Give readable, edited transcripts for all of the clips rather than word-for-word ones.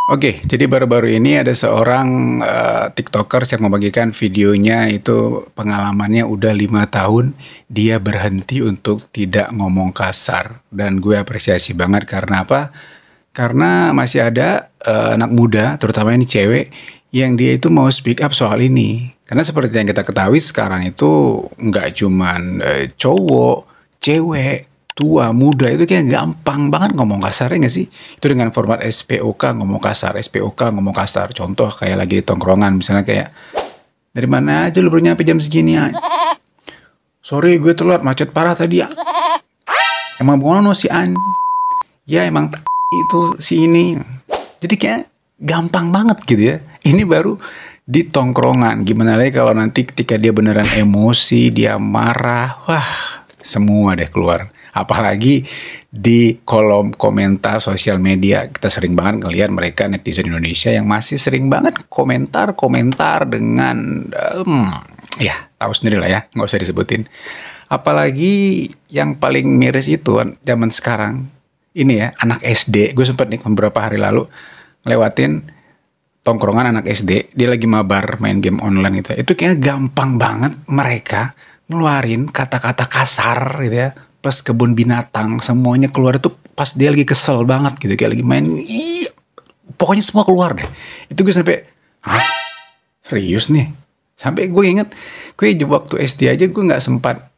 Oke, jadi baru-baru ini ada seorang TikToker yang membagikan videonya itu pengalamannya udah 5 tahun dia berhenti untuk tidak ngomong kasar dan gue apresiasi banget karena apa? Karena masih ada anak muda, terutama ini cewek, yang dia itu mau speak up soal ini. Karena seperti yang kita ketahui sekarang itu nggak cuman cowok, cewek, tua, muda itu kayak gampang banget ngomong kasarnya nggak sih? Itu dengan format SPOK ngomong kasar, SPOK ngomong kasar. Contoh kayak lagi di tongkrongan misalnya kayak, dari mana aja lu baru nyampe jam segini ya? Sorry gue telat macet parah tadi ya. Emang bono si An? Ya emang itu si ini. Jadi kayak gampang banget gitu ya. Ini baru di tongkrongan. Gimana lagi kalau nanti ketika dia beneran emosi, dia marah, wah semua deh keluar. Apalagi di kolom komentar sosial media. Kita sering banget ngeliat mereka netizen Indonesia yang masih sering banget komentar-komentar dengan ya tahu sendiri lah ya, nggak usah disebutin. Apalagi yang paling miris itu zaman sekarang ini ya, anak SD. Gue sempet nih beberapa hari lalu ngelewatin tongkrongan anak SD, dia lagi mabar main game online gitu. Itu kayaknya gampang banget mereka ngeluarin kata-kata kasar gitu ya. Pas kebun binatang semuanya keluar itu pas dia lagi kesel banget gitu, kayak lagi main. Pokoknya semua keluar deh. Itu gue sampai, hah? Serius nih? Sampai gue inget, gue waktu SD aja gue nggak sempat,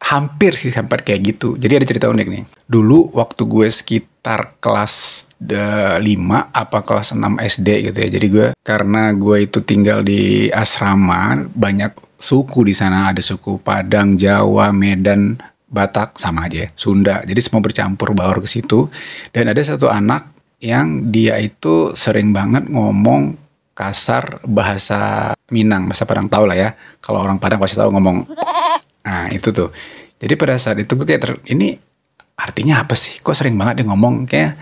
hampir sih sempat kayak gitu. Jadi ada cerita unik nih. Dulu waktu gue sekitar kelas 5 apa kelas 6 SD gitu ya. Jadi gue, karena gue itu tinggal di asrama, banyak suku di sana. Ada suku Padang, Jawa, Medan, Batak, sama aja ya, Sunda. Jadi semua bercampur baur ke situ. Dan ada satu anak yang dia itu sering banget ngomong kasar bahasa Minang, bahasa Padang, tahu lah ya. Kalau orang Padang pasti tahu ngomong. Nah itu tuh. Jadi pada saat itu gue kayak ini artinya apa sih? Kok sering banget dia ngomong kayak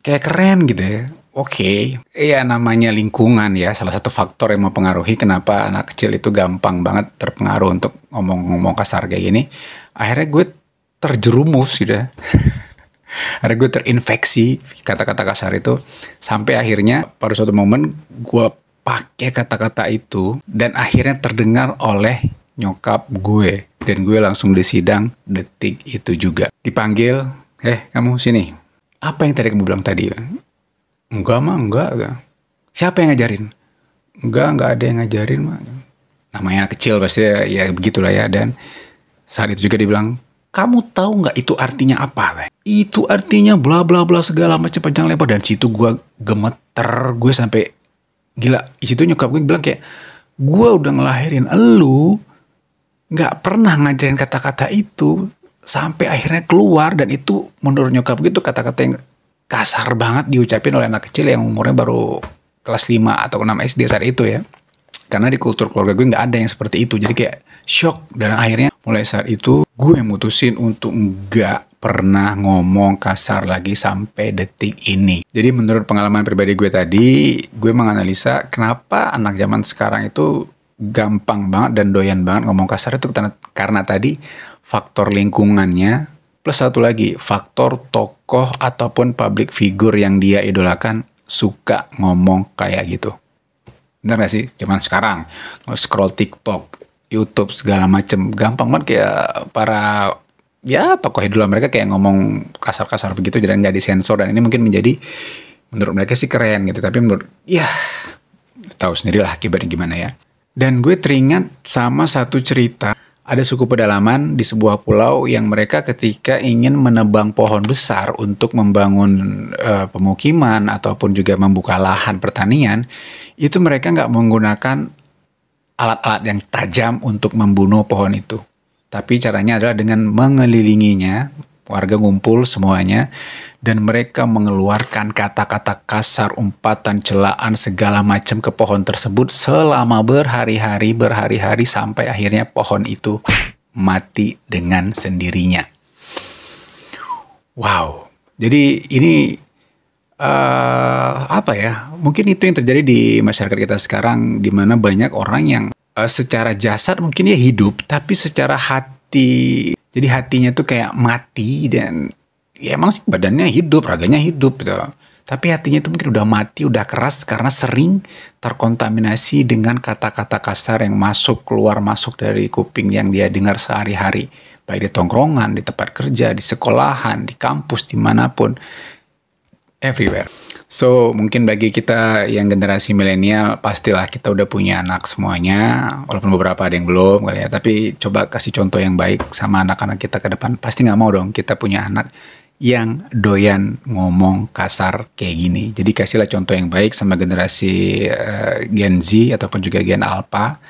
keren gitu ya. Oke, iya namanya lingkungan ya. Salah satu faktor yang mempengaruhi kenapa anak kecil itu gampang banget terpengaruh untuk ngomong-ngomong kasar kayak gini. Akhirnya gue terjerumus gitu ya. Akhirnya gue terinfeksi kata-kata kasar itu. Sampai akhirnya pada suatu momen gue pakai kata-kata itu dan akhirnya terdengar oleh nyokap gue. Dan gue langsung disidang detik itu juga. Dipanggil, kamu sini. Apa yang tadi kamu bilang tadi? Enggak mah, enggak. Siapa yang ngajarin? Enggak ada yang ngajarin mah. Namanya anak kecil pasti ya begitulah ya. Dan saat itu juga dibilang, kamu tahu nggak itu artinya apa? Itu artinya bla bla bla segala macam panjang lebar. Dan situ gue gemeter, gue sampai gila. Di situ nyokap gue bilang kayak, gue udah ngelahirin elu, nggak pernah ngajarin kata-kata itu sampai akhirnya keluar. Dan itu menurut nyokap gue itu kata-kata yang kasar banget diucapin oleh anak kecil yang umurnya baru kelas 5 atau 6 SD saat itu ya. Karena di kultur keluarga gue nggak ada yang seperti itu. Jadi kayak shock. Dan akhirnya mulai saat itu gue mutusin untuk nggak pernah ngomong kasar lagi sampai detik ini. Jadi menurut pengalaman pribadi gue tadi, gue menganalisa kenapa anak zaman sekarang itu gampang banget dan doyan banget ngomong kasar itu karena tadi faktor lingkungannya, plus satu lagi faktor tokoh ataupun public figure yang dia idolakan suka ngomong kayak gitu. Bener gak sih? Zaman sekarang scroll TikTok, YouTube segala macem gampang banget kayak para ya tokoh idola mereka kayak ngomong kasar-kasar begitu dan nggak disensor. Dan ini mungkin menjadi menurut mereka sih keren gitu, tapi menurut ya tahu sendirilah akibatnya gimana ya. Dan gue teringat sama satu cerita. Ada suku pedalaman di sebuah pulau yang mereka ketika ingin menebang pohon besar untuk membangun pemukiman ataupun juga membuka lahan pertanian, itu mereka nggak menggunakan alat-alat yang tajam untuk membunuh pohon itu. Tapi caranya adalah dengan mengelilinginya, warga ngumpul semuanya, dan mereka mengeluarkan kata-kata kasar, umpatan, celaan, segala macam ke pohon tersebut selama berhari-hari sampai akhirnya pohon itu mati dengan sendirinya. Wow, jadi ini apa ya? Mungkin itu yang terjadi di masyarakat kita sekarang, di mana banyak orang yang secara jasad mungkin dia hidup, tapi secara hati, jadi hatinya tuh kayak mati. Dan ya emang sih badannya hidup, raganya hidup gitu. Tapi hatinya itu mungkin udah mati, udah keras karena sering terkontaminasi dengan kata-kata kasar yang keluar masuk dari kuping yang dia dengar sehari-hari. Baik di tongkrongan, di tempat kerja, di sekolahan, di kampus, dimanapun. Everywhere. So, mungkin bagi kita yang generasi milenial, pastilah kita udah punya anak semuanya, walaupun beberapa ada yang belum kali ya, tapi coba kasih contoh yang baik sama anak-anak kita ke depan. Pasti nggak mau dong kita punya anak yang doyan ngomong kasar kayak gini. Jadi kasihlah contoh yang baik sama generasi Gen Z ataupun juga Gen Alpha.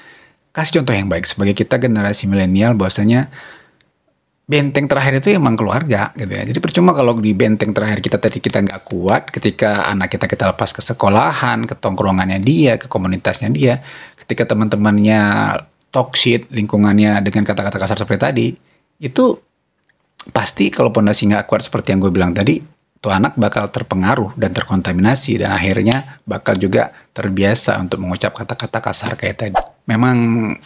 Kasih contoh yang baik sebagai kita generasi milenial, bahwasanya benteng terakhir itu emang keluarga gitu ya. Jadi percuma kalau di benteng terakhir kita tadi kita nggak kuat, ketika anak kita lepas ke sekolahan, ke tongkrongannya dia, ke komunitasnya dia, ketika teman-temannya toxic, lingkungannya dengan kata-kata kasar seperti tadi, itu pasti kalau pondasi nggak kuat seperti yang gue bilang tadi, tuh anak bakal terpengaruh dan terkontaminasi dan akhirnya bakal juga terbiasa untuk mengucap kata-kata kasar kayak tadi. Memang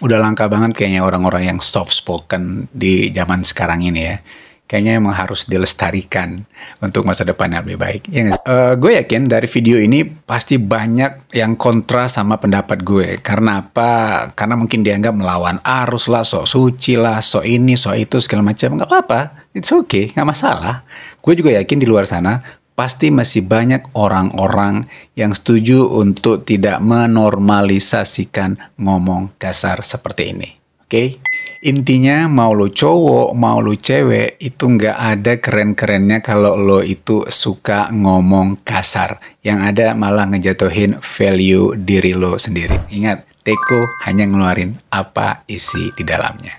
udah langka banget kayaknya orang-orang yang soft spoken di zaman sekarang ini ya. Kayaknya emang harus dilestarikan untuk masa depan yang lebih baik. Ya, gue yakin dari video ini pasti banyak yang kontra sama pendapat gue. Karena apa? Karena mungkin dianggap melawan arus lah, sok suci lah, sok ini, sok itu, segala macam. Nggak apa-apa, it's okay, nggak masalah. Gue juga yakin di luar sana pasti masih banyak orang-orang yang setuju untuk tidak menormalisasikan ngomong kasar seperti ini. Oke? Intinya mau lo cowok, mau lo cewek, itu nggak ada keren-kerennya kalau lo itu suka ngomong kasar. Yang ada malah ngejatuhin value diri lo sendiri. Ingat, teko hanya ngeluarin apa isi di dalamnya.